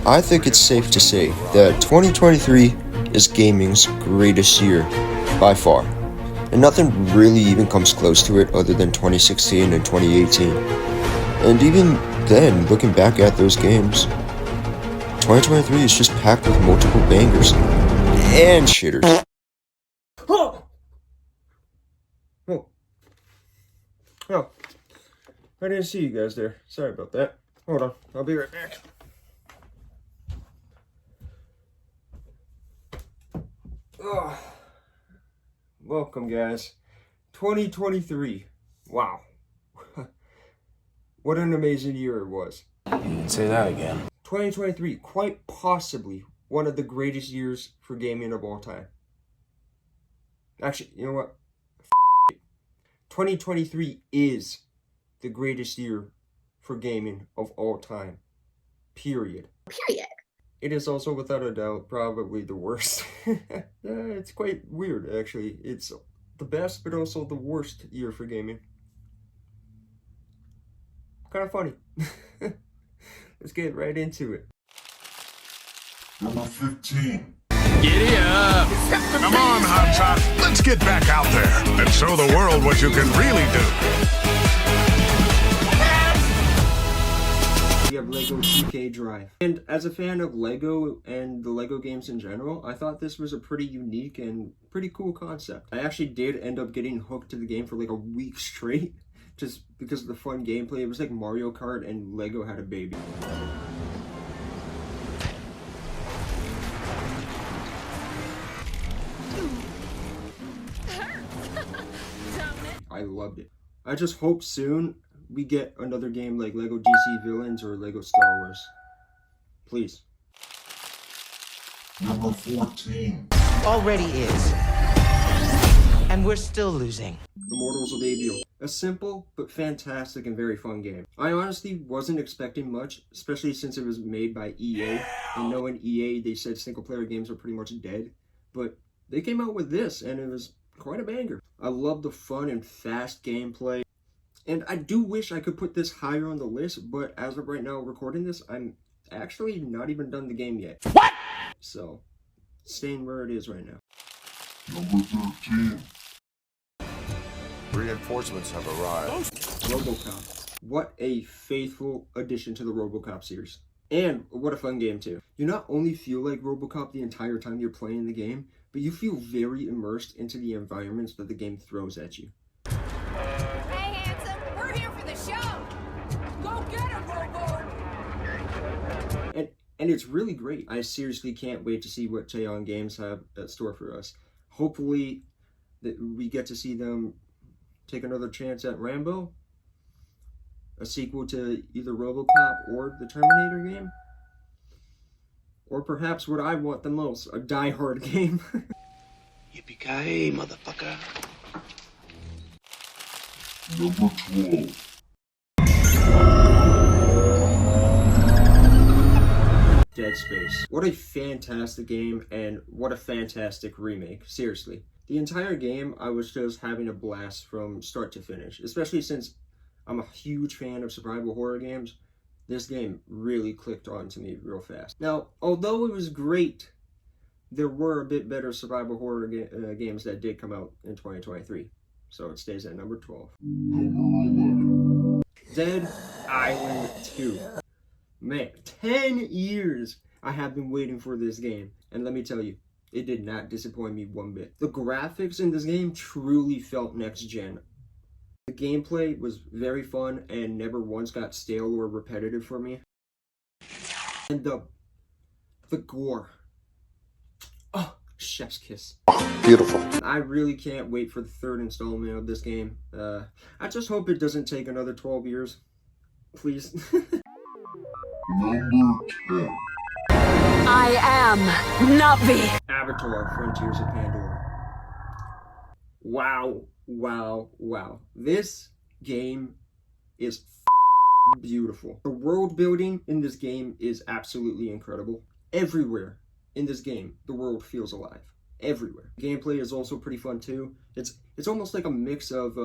I think it's safe to say that 2023 is gaming's greatest year by far. And nothing really even comes close to it other than 2016 and 2018. And even then, looking back at those games, 2023 is just packed with multiple bangers and shitters. Oh! Oh. Oh. I didn't see you guys there. Sorry about that. Hold on. I'll be right back. Oh. Welcome, guys. 2023. Wow. What an amazing year it was. You can say that again. 2023, quite possibly one of the greatest years for gaming of all time. Actually, you know what? 2023 is the greatest year for gaming of all time. Period. It is also, without a doubt, probably the worst. It's quite weird, actually. It's the best, but also the worst year for gaming. Kind of funny. Let's get right into it. Number 15. Giddy up! Come on, Hotshot. Let's get back out there and show the world what you can really do. We have Lego 2K Drive. And as a fan of Lego and the Lego games in general, I thought this was a pretty unique and pretty cool concept. I actually did end up getting hooked to the game for like a week straight, just because of the fun gameplay. It was like Mario Kart and Lego had a baby. I loved it. I just hope soon we get another game like Lego DC Villains or Lego Star Wars. Please. Number 14. Already is. And we're still losing. Immortals of Avium. A simple but fantastic and very fun game. I honestly wasn't expecting much, especially since it was made by EA. And knowing EA, they said single player games are pretty much dead. But they came out with this and it was quite a banger. I love the fun and fast gameplay. And I do wish I could put this higher on the list, but as of right now recording this, I'm actually not even done the game yet. What? So, staying where it is right now. Number 13. Reinforcements have arrived. RoboCop. What a faithful addition to the RoboCop series. And what a fun game too. You not only feel like RoboCop the entire time you're playing the game, but you feel very immersed into the environments that the game throws at you. Hey, handsome, we're here for the show. Go get him, Robo. And it's really great. I seriously can't wait to see what Cheon Games have in store for us. Hopefully that we get to see them take another chance at Rambo, a sequel to either RoboCop or the Terminator game, or perhaps what I want the most, a Die Hard game. Yippee-ki-yay, motherfucker. Number 12. Dead Space. What a fantastic game and what a fantastic remake. Seriously. The entire game, I was just having a blast from start to finish, especially since I'm a huge fan of survival horror games. This game really clicked on to me real fast. Now, although it was great, there were a bit better survival horror games that did come out in 2023. So it stays at number 12. Number 11. Dead Island 2. Man, 10 years I have been waiting for this game. And let me tell you, it did not disappoint me one bit. The graphics in this game truly felt next gen. The gameplay was very fun and never once got stale or repetitive for me. And the gore. Oh, chef's kiss. Beautiful. I really can't wait for the third installment of this game. I just hope it doesn't take another 12 years. Please. Number 10. I am Navi. Avatar: Frontiers of Pandora. Wow, wow, wow. This game is beautiful. The world building in this game is absolutely incredible. Everywhere in this game, the world feels alive. everywhere. Gameplay is also pretty fun too. It's almost like a mix of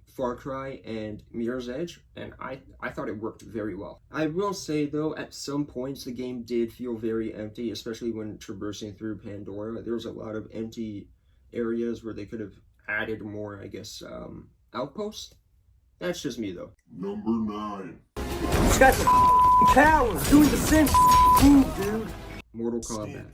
Far Cry and Mirror's Edge, and I thought it worked very well. I will say though, at some points the game did feel very empty, especially when traversing through Pandora. There was a lot of empty areas where they could have added more, I guess, outposts. That's just me though. Number 9. It's got the cowards doing the same dude. Mortal Kombat.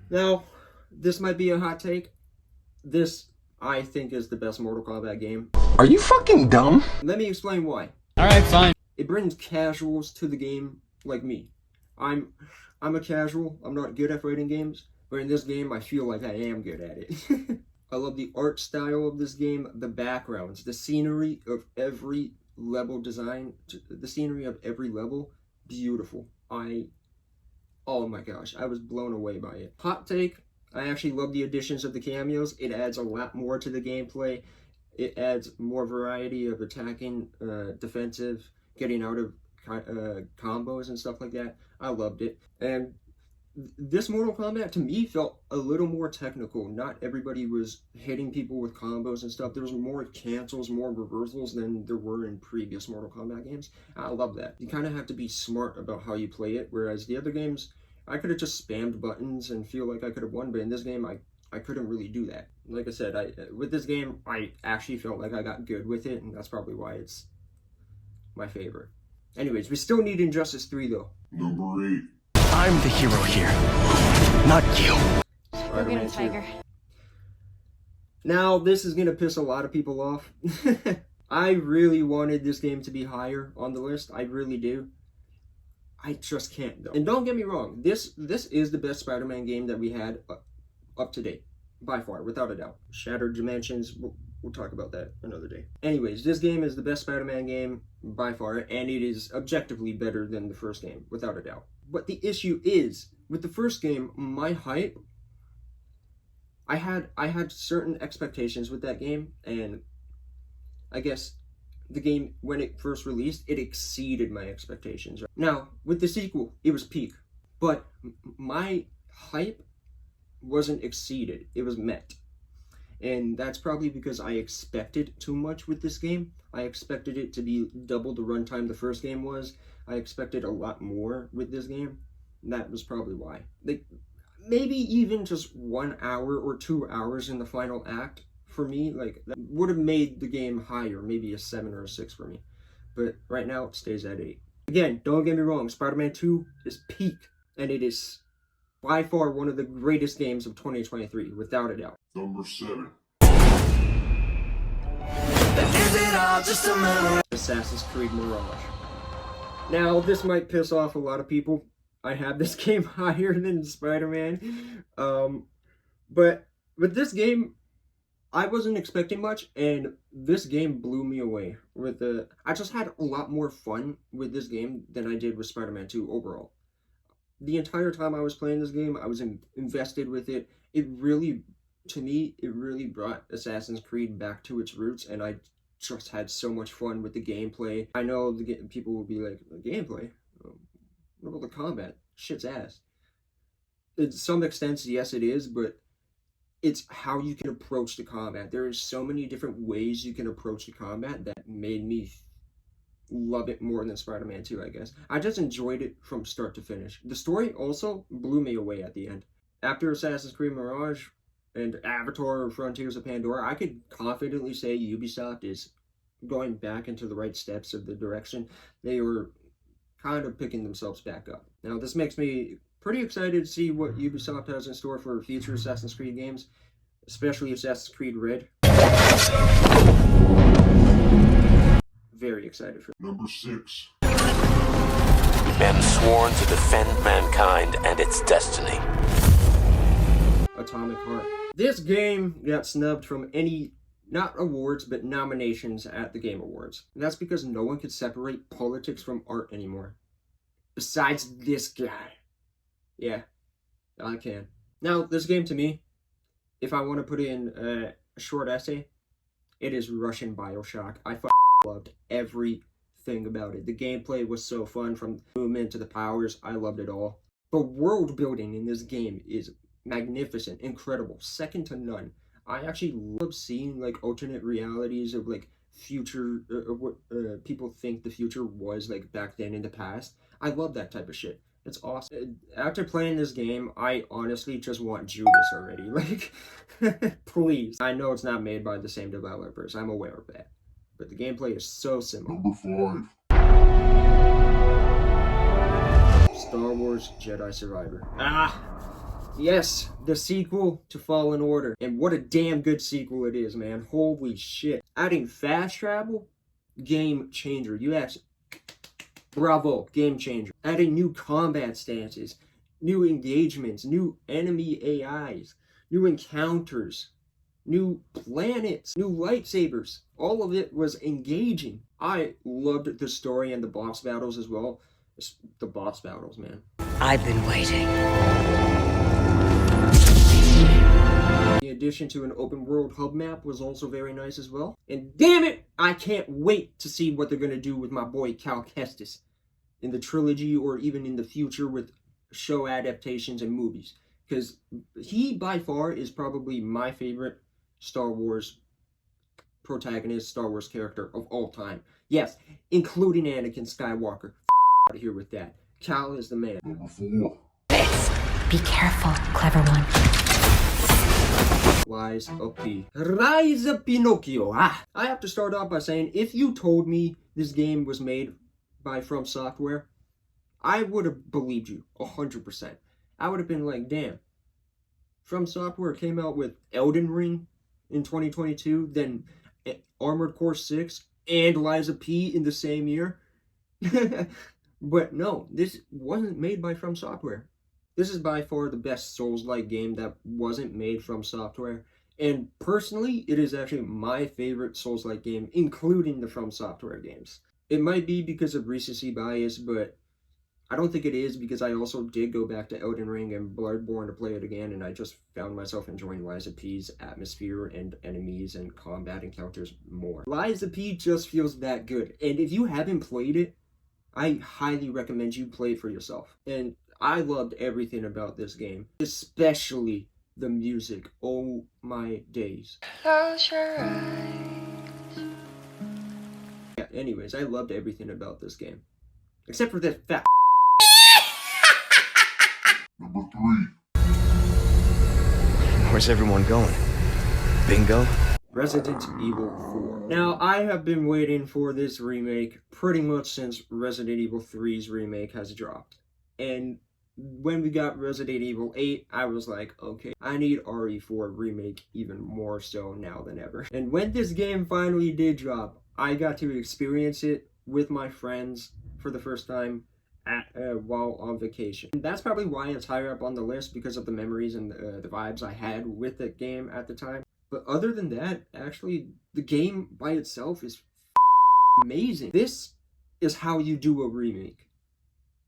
Now, this might be a hot take. This, I think, is the best Mortal Kombat game. Are you fucking dumb? Let me explain why. Alright, fine. It brings casuals to the game like me. I'm a casual. I'm not good at fighting games, but in this game, I feel like I am good at it. I love the art style of this game, the backgrounds, the scenery of every level design, the scenery of every level, beautiful. Oh my gosh, I was blown away by it. Hot take, I actually love the additions of the cameos. It adds a lot more to the gameplay. It adds more variety of attacking, defensive, getting out of combos and stuff like that. I loved it. And this Mortal Kombat, to me, felt a little more technical. Not everybody was hitting people with combos and stuff. There was more cancels, more reversals than there were in previous Mortal Kombat games. I love that. You kind of have to be smart about how you play it, whereas the other games, I could have just spammed buttons and feel like I could have won, but in this game, I couldn't really do that. Like I said, with this game, I actually felt like I got good with it, and that's probably why it's my favorite. Anyways, we still need Injustice 3, though. Number 8. I'm the hero here, not you. We're gonna 2. Tiger. Now, this is going to piss a lot of people off. I really wanted this game to be higher on the list. I really do. I just can't, though. And don't get me wrong, this is the best Spider-Man game that we had up to date. By far, without a doubt. Shattered Dimensions, we'll talk about that another day. Anyways, this game is the best Spider-Man game by far, and it is objectively better than the first game, without a doubt. But the issue is, with the first game, my hype, I had certain expectations with that game, and I guess the game, when it first released, it exceeded my expectations. Now, with the sequel, it was peak, but my hype wasn't exceeded, it was met. And that's probably because I expected too much with this game. I expected it to be double the runtime the first game was. I expected a lot more with this game. And that was probably why. Like, maybe even just 1 hour or 2 hours in the final act, for me, like, that would have made the game higher, maybe a 7 or a 6 for me. But right now, it stays at 8. Again, don't get me wrong, Spider-Man 2 is peak, and it is by far one of the greatest games of 2023, without a doubt. Number 7. Assassin's Creed Mirage. Now, this might piss off a lot of people. I have this game higher than Spider-Man. But with this game, I wasn't expecting much, and this game blew me away. I just had a lot more fun with this game than I did with Spider-Man 2 overall. The entire time I was playing this game, I was invested with it. To me, it really brought Assassin's Creed back to its roots, and I just had so much fun with the gameplay. I know people will be like, gameplay? What about the combat? Shit's ass. To some extent, yes it is, but it's how you can approach the combat. There are so many different ways you can approach the combat that made me love it more than Spider-Man 2, I guess. I just enjoyed it from start to finish. The story also blew me away at the end. After Assassin's Creed Mirage and Avatar Frontiers of Pandora, I could confidently say Ubisoft is going back into the right steps of the direction. They were kind of picking themselves back up. Now, this makes me pretty excited to see what Ubisoft has in store for future Assassin's Creed games, especially Assassin's Creed Red. Very excited for Number 6. Been sworn to defend mankind and its destiny. Atomic Heart. This game got snubbed from any, not awards, but nominations at the Game Awards. And that's because no one could separate politics from art anymore. Besides this guy. Yeah, I can. Now, this game to me, if I want to put in a short essay, it is Russian Bioshock. I loved everything about it. The gameplay was so fun, from movement to the powers. I loved it all. The world building in this game is magnificent, incredible, second to none. I actually love seeing like alternate realities of like future, what people think the future was like back then in the past. I love that type of shit. It's awesome. After playing this game, I honestly just want Judas already. Like, please. I know it's not made by the same developers. I'm aware of that. But the gameplay is so similar. Number 5. Star Wars Jedi Survivor. Yes, the sequel to Fallen Order. And what a damn good sequel it is, man. Holy shit. Adding fast travel, game changer. You actually, bravo, game changer. Adding new combat stances, new engagements, new enemy AIs, new encounters, new planets, new lightsabers. All of it was engaging. I loved the story and the boss battles as well. The boss battles, man. I've been waiting. In addition to an open world hub map was also very nice as well. And damn it, I can't wait to see what they're going to do with my boy Cal Kestis in the trilogy or even in the future with show adaptations and movies. Because he, by far, is probably my favorite Star Wars protagonist, Star Wars character of all time. Yes, including Anakin Skywalker. Out of here with that. Cal is the man. Number 4. Be careful, clever one. Lies of P. Rise of Pinocchio. I have to start off by saying, if you told me this game was made by From Software, I would have believed you 100%. I would have been like, damn. From Software came out with Elden Ring in 2022, then Armored Core 6 and Lies of P in the same year. But no, this wasn't made by From Software. This is by far the best Souls-like game that wasn't made from Software. And personally, it is actually my favorite Souls-like game, including the From Software games. It might be because of recency bias, but I don't think it is, because I also did go back to Elden Ring and Bloodborne to play it again, and I just found myself enjoying Lies of P's atmosphere and enemies and combat encounters more. Lies of P just feels that good, and if you haven't played it, I highly recommend you play it for yourself. And I loved everything about this game, especially the music. Oh my days. Close your eyes. Yeah, anyways, I loved everything about this game. Except for that fat. Number 3. Where's everyone going? Bingo? Resident Evil 4. Now, I have been waiting for this remake pretty much since Resident Evil 3's remake has dropped. And when we got Resident Evil 8, I was like, okay, I need RE4 remake even more so now than ever. And when this game finally did drop, I got to experience it with my friends for the first time while on vacation. And that's probably why it's higher up on the list, because of the memories and the vibes I had with the game at the time. But other than that, actually, the game by itself is amazing. This is how you do a remake.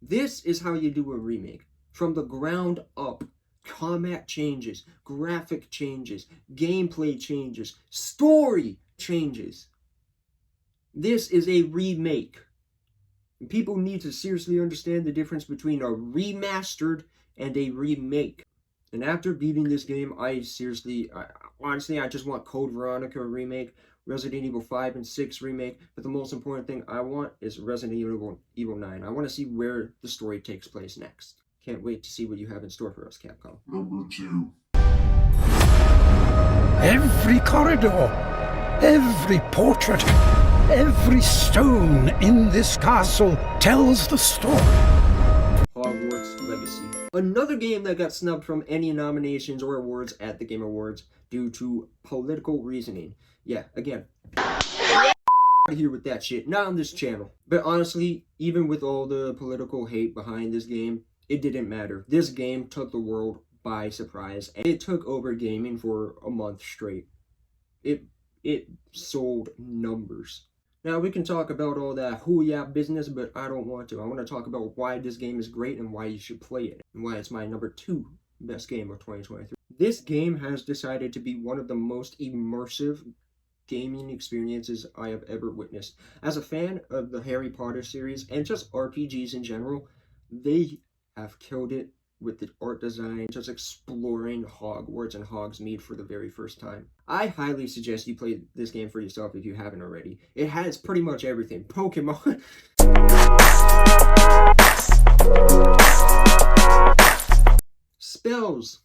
This is how you do a remake. From the ground up, combat changes, graphic changes, gameplay changes, story changes. This is a remake. And people need to seriously understand the difference between a remastered and a remake. And after beating this game, honestly, I just want Code Veronica remake, Resident Evil 5 and 6 remake, but the most important thing I want is Resident Evil 9. I want to see where the story takes place next. Can't wait to see what you have in store for us, Capcom. Number 2. Every corridor, every portrait, every stone in this castle tells the story. Hogwarts Legacy. Another game that got snubbed from any nominations or awards at the Game Awards due to political reasoning. Yeah, again, out of here with that shit, not on this channel. But honestly, even with all the political hate behind this game, it didn't matter. This game took the world by surprise, and it took over gaming for a month straight. It sold numbers. Now, we can talk about all that hoo-yah business, but I don't want to. I want to talk about why this game is great and why you should play it, and why it's my number 2 best game of 2023. This game has decided to be one of the most immersive gaming experiences I have ever witnessed. As a fan of the Harry Potter series, and just RPGs in general, they have killed it with the art design, just exploring Hogwarts and Hogsmeade for the very first time. I highly suggest you play this game for yourself if you haven't already. It has pretty much everything. Pokemon. Spells.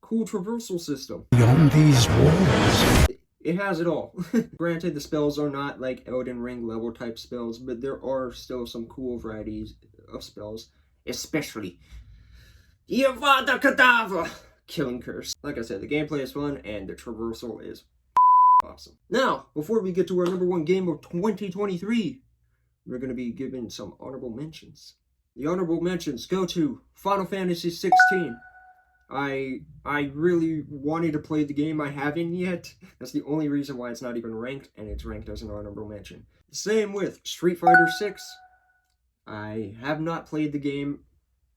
Cool traversal system. Beyond these walls. It has it all. Granted, the spells are not like Elden Ring level type spells, but there are still some cool varieties of spells, especially Avada Kedavra, Killing Curse. Like I said, the gameplay is fun and the traversal is awesome. Now, before we get to our number one game of 2023, we're going to be giving some honorable mentions. The honorable mentions go to Final Fantasy 16. I really wanted to play the game. I haven't yet. That's the only reason why it's not even ranked, and it's ranked as an honorable mention. Same with Street Fighter 6. I have not played the game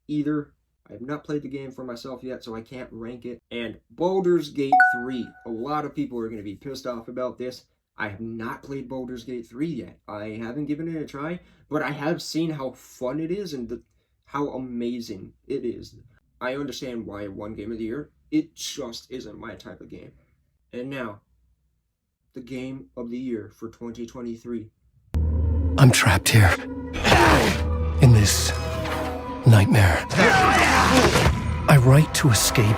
either. I have not played the game for myself yet, so I can't rank it. And Baldur's Gate 3. A lot of people are going to be pissed off about this. I have not played Baldur's Gate 3 yet. I haven't given it a try, but I have seen how fun it is and how amazing it is. I understand why it won Game of the Year. It just isn't my type of game. And now, the Game of the Year for 2023. I'm trapped here. In this nightmare. I write to escape.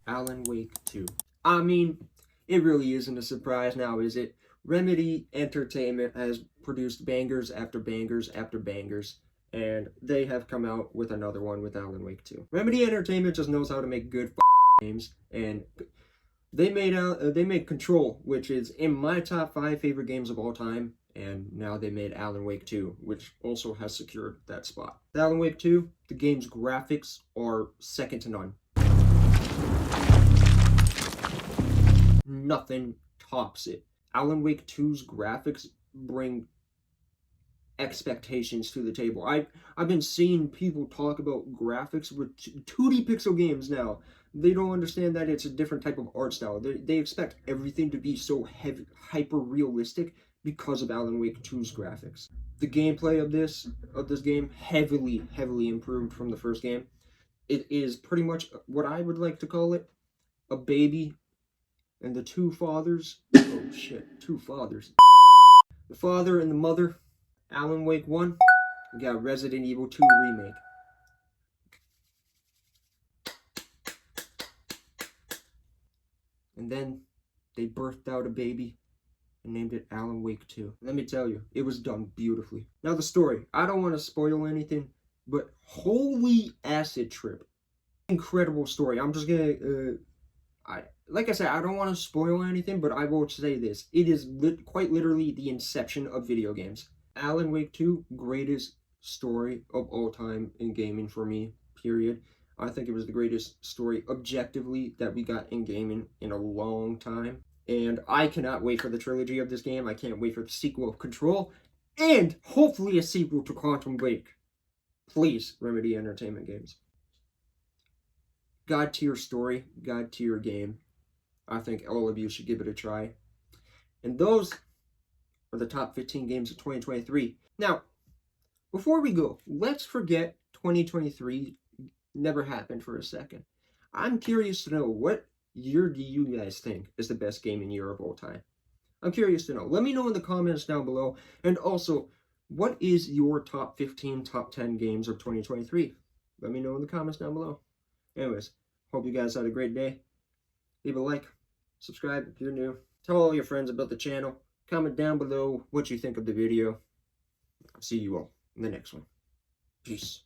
Alan Wake 2. I mean, it really isn't a surprise now, is it? Remedy Entertainment has produced bangers after bangers after bangers, and they have come out with another one with Alan Wake 2. Remedy Entertainment just knows how to make good games, and they made Control, which is in my top 5 favorite games of all time, and now they made Alan Wake 2, which also has secured that spot. Alan Wake 2, the game's graphics are second to none. Nothing tops it. Alan Wake 2's graphics bring expectations to the table. I've been seeing people talk about graphics with 2D pixel games now. They don't understand that it's a different type of art style. They expect everything to be so hyper realistic because of Alan Wake 2's graphics. The gameplay of this game heavily improved from the first game. It is pretty much what I would like to call it, a baby and the two fathers. Oh shit, two fathers. The father and the mother. Alan Wake 1, we got Resident Evil 2 Remake. And then they birthed out a baby and named it Alan Wake 2. Let me tell you, it was done beautifully. Now the story, I don't want to spoil anything, but holy acid trip. Incredible story. I'm just gonna, like I said, I don't want to spoil anything, but I will say this. It is quite literally the inception of video games. Alan Wake 2, greatest story of all time in gaming for me, period. I think it was the greatest story objectively that we got in gaming in a long time. And I cannot wait for the trilogy of this game. I can't wait for the sequel of Control. And hopefully a sequel to Quantum Break. Please, Remedy Entertainment Games. God tier story, God tier game. I think all of you should give it a try. And those are the top 15 games of 2023. Now, before we go, let's forget 2023 never happened for a second. I'm curious to know, what year do you guys think is the best gaming year of all time? I'm curious to know. Let me know in the comments down below. And also, what is your top 15, top 10 games of 2023? Let me know in the comments down below. Anyways, hope you guys had a great day. Leave a like, subscribe if you're new. Tell all your friends about the channel. Comment down below what you think of the video. I'll see you all in the next one. Peace.